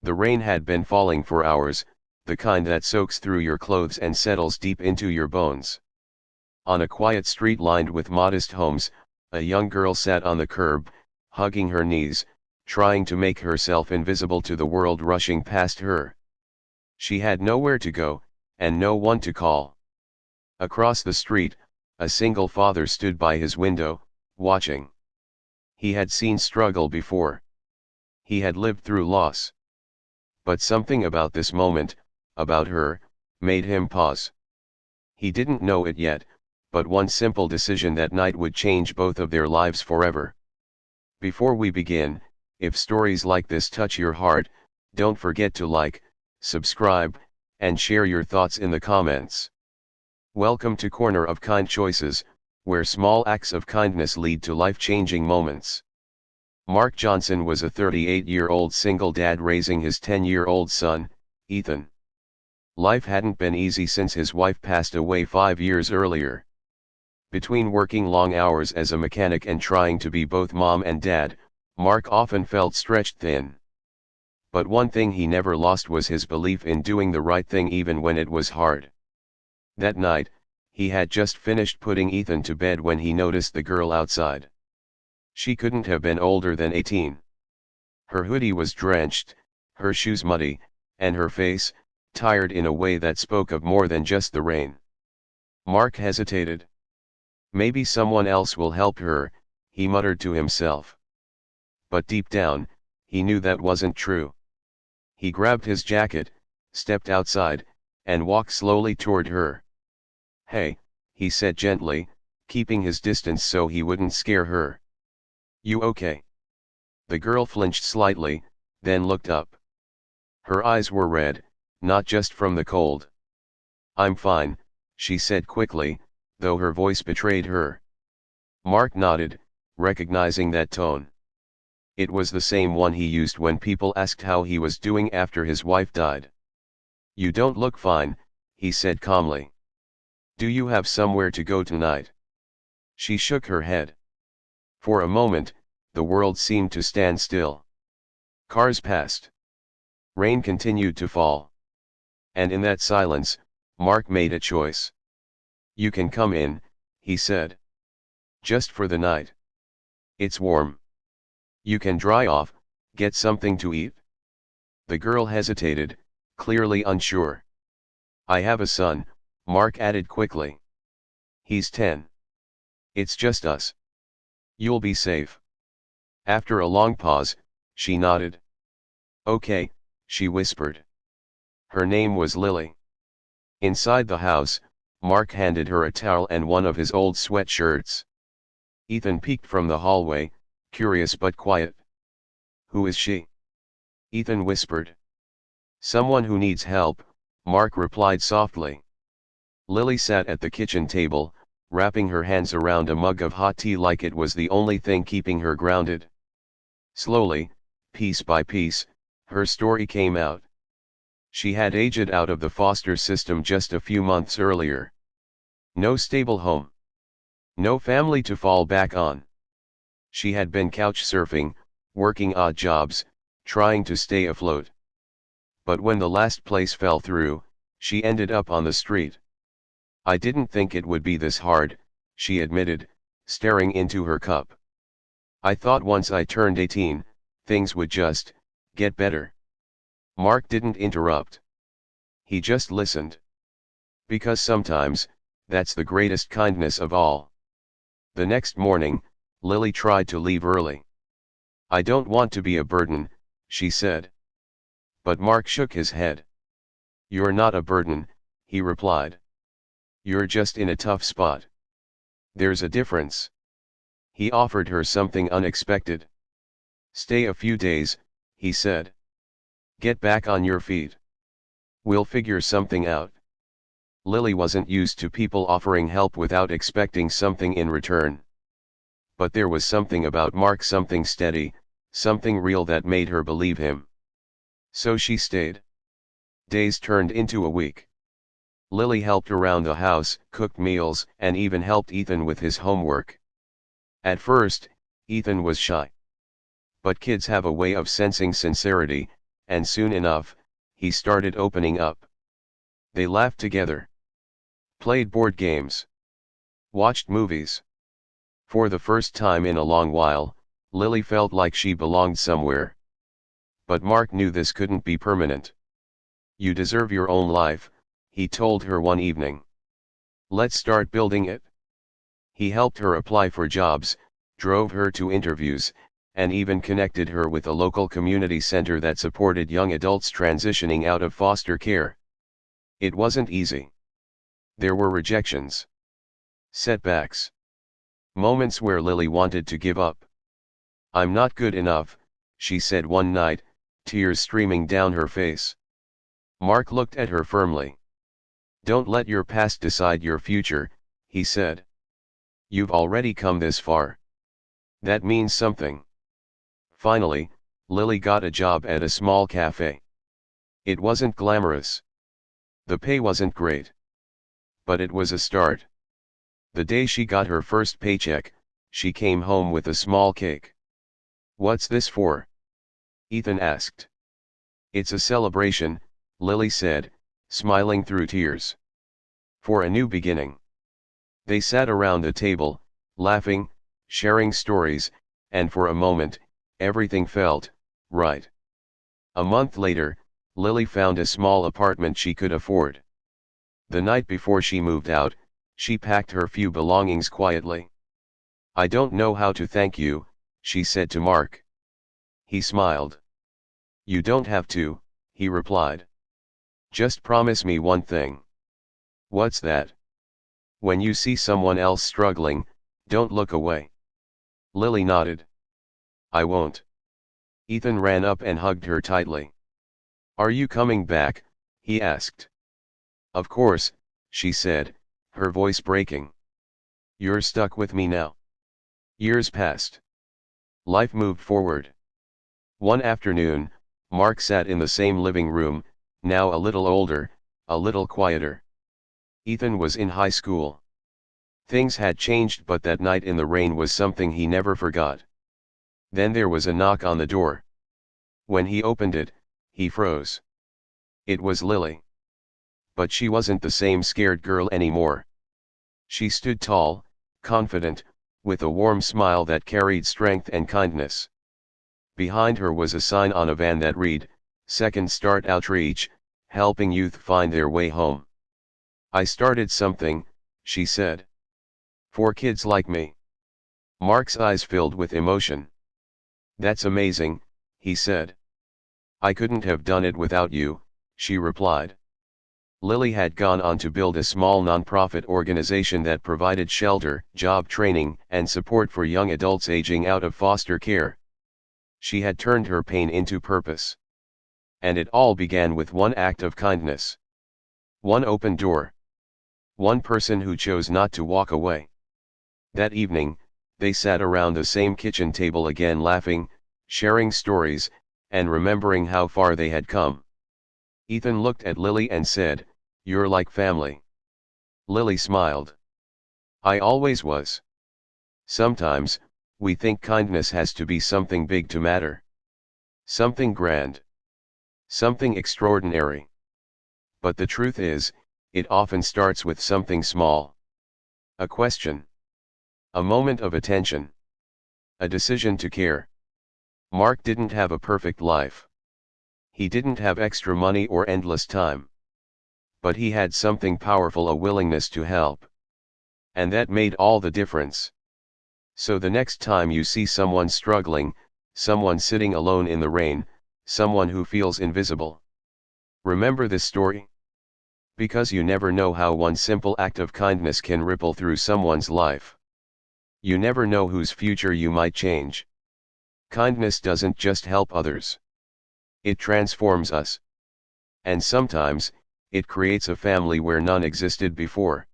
The rain had been falling for hours, the kind that soaks through your clothes and settles deep into your bones. On a quiet street lined with modest homes, a young girl sat on the curb, hugging her knees, trying to make herself invisible to the world rushing past her. She had nowhere to go, and no one to call. Across the street, a single father stood by his window, watching. He had seen struggle before. He had lived through loss. But something about this moment, about her, made him pause. He didn't know it yet, but one simple decision that night would change both of their lives forever. Before we begin, if stories like this touch your heart, don't forget to like, subscribe, and share your thoughts in the comments. Welcome to Corner of Kind Choices, where small acts of kindness lead to life-changing moments. Mark Johnson was a 38-year-old single dad raising his 10-year-old son, Ethan. Life hadn't been easy since his wife passed away 5 years earlier. Between working long hours as a mechanic and trying to be both mom and dad, Mark often felt stretched thin. But one thing he never lost was his belief in doing the right thing even when it was hard. That night, he had just finished putting Ethan to bed when he noticed the girl outside. She couldn't have been older than 18. Her hoodie was drenched, her shoes muddy, and her face, tired in a way that spoke of more than just the rain. Mark hesitated. Maybe someone else will help her, he muttered to himself. But deep down, he knew that wasn't true. He grabbed his jacket, stepped outside, and walked slowly toward her. "Hey," he said gently, keeping his distance so he wouldn't scare her. "You okay?" The girl flinched slightly, then looked up. Her eyes were red, not just from the cold. "I'm fine," she said quickly, though her voice betrayed her. Mark nodded, recognizing that tone. It was the same one he used when people asked how he was doing after his wife died. "You don't look fine," he said calmly. "Do you have somewhere to go tonight?" She shook her head. For a moment, the world seemed to stand still. Cars passed. Rain continued to fall. And in that silence, Mark made a choice. "You can come in," he said. "Just for the night. It's warm. You can dry off, get something to eat." The girl hesitated, clearly unsure. "I have a son," Mark added quickly. "He's 10. It's just us. You'll be safe." After a long pause, she nodded. "Okay," she whispered. Her name was Lily. Inside the house, Mark handed her a towel and one of his old sweatshirts. Ethan peeked from the hallway, curious but quiet. "Who is she?" Ethan whispered. "Someone who needs help," Mark replied softly. Lily sat at the kitchen table, wrapping her hands around a mug of hot tea like it was the only thing keeping her grounded. Slowly, piece by piece, her story came out. She had aged out of the foster system just a few months earlier. No stable home. No family to fall back on. She had been couch surfing, working odd jobs, trying to stay afloat. But when the last place fell through, she ended up on the street. "I didn't think it would be this hard," she admitted, staring into her cup. "I thought once I turned 18, things would just get better." Mark didn't interrupt. He just listened. Because sometimes, that's the greatest kindness of all. The next morning, Lily tried to leave early. "I don't want to be a burden," she said. But Mark shook his head. "You're not a burden," he replied. "You're just in a tough spot. There's a difference." He offered her something unexpected. "Stay a few days," he said. "Get back on your feet. We'll figure something out." Lily wasn't used to people offering help without expecting something in return. But there was something about Mark, something steady, something real that made her believe him. So she stayed. Days turned into a week. Lily helped around the house, cooked meals, and even helped Ethan with his homework. At first, Ethan was shy. But kids have a way of sensing sincerity, and soon enough, he started opening up. They laughed together, played board games, watched movies. For the first time in a long while, Lily felt like she belonged somewhere. But Mark knew this couldn't be permanent. "You deserve your own life," he told her one evening. "Let's start building it." He helped her apply for jobs, drove her to interviews, and even connected her with a local community center that supported young adults transitioning out of foster care. It wasn't easy. There were rejections, setbacks, moments where Lily wanted to give up. "I'm not good enough," she said one night, tears streaming down her face. Mark looked at her firmly. "Don't let your past decide your future," he said. "You've already come this far. That means something." Finally, Lily got a job at a small cafe. It wasn't glamorous. The pay wasn't great. But it was a start. The day she got her first paycheck, she came home with a small cake. "What's this for?" Ethan asked. "It's a celebration," Lily said, smiling through tears. "For a new beginning." They sat around the table, laughing, sharing stories, and for a moment, everything felt right. A month later, Lily found a small apartment she could afford. The night before she moved out, she packed her few belongings quietly. "I don't know how to thank you," she said to Mark. He smiled. "You don't have to," he replied. "Just promise me one thing." "What's that?" "When you see someone else struggling, don't look away." Lily nodded. "I won't." Ethan ran up and hugged her tightly. "Are you coming back?" he asked. "Of course," she said, her voice breaking. "You're stuck with me now." Years passed. Life moved forward. One afternoon, Mark sat in the same living room, now a little older, a little quieter. Ethan was in high school. Things had changed, but that night in the rain was something he never forgot. Then there was a knock on the door. When he opened it, he froze. It was Lily. But she wasn't the same scared girl anymore. She stood tall, confident, with a warm smile that carried strength and kindness. Behind her was a sign on a van that read, "Second Start Outreach, helping youth find their way home." "I started something," she said. "For kids like me." Mark's eyes filled with emotion. "That's amazing," he said. "I couldn't have done it without you," she replied. Lily had gone on to build a small nonprofit organization that provided shelter, job training, and support for young adults aging out of foster care. She had turned her pain into purpose. And it all began with one act of kindness. One open door. One person who chose not to walk away. That evening, they sat around the same kitchen table again, laughing, sharing stories, and remembering how far they had come. Ethan looked at Lily and said, "You're like family." Lily smiled. "I always was." Sometimes, we think kindness has to be something big to matter. Something grand. Something extraordinary. But the truth is, it often starts with something small. A question. A moment of attention. A decision to care. Mark didn't have a perfect life. He didn't have extra money or endless time. But he had something powerful, a willingness to help. And that made all the difference. So the next time you see someone struggling, someone sitting alone in the rain, someone who feels invisible, remember this story. Because you never know how one simple act of kindness can ripple through someone's life. You never know whose future you might change. Kindness doesn't just help others. It transforms us. And sometimes, it creates a family where none existed before.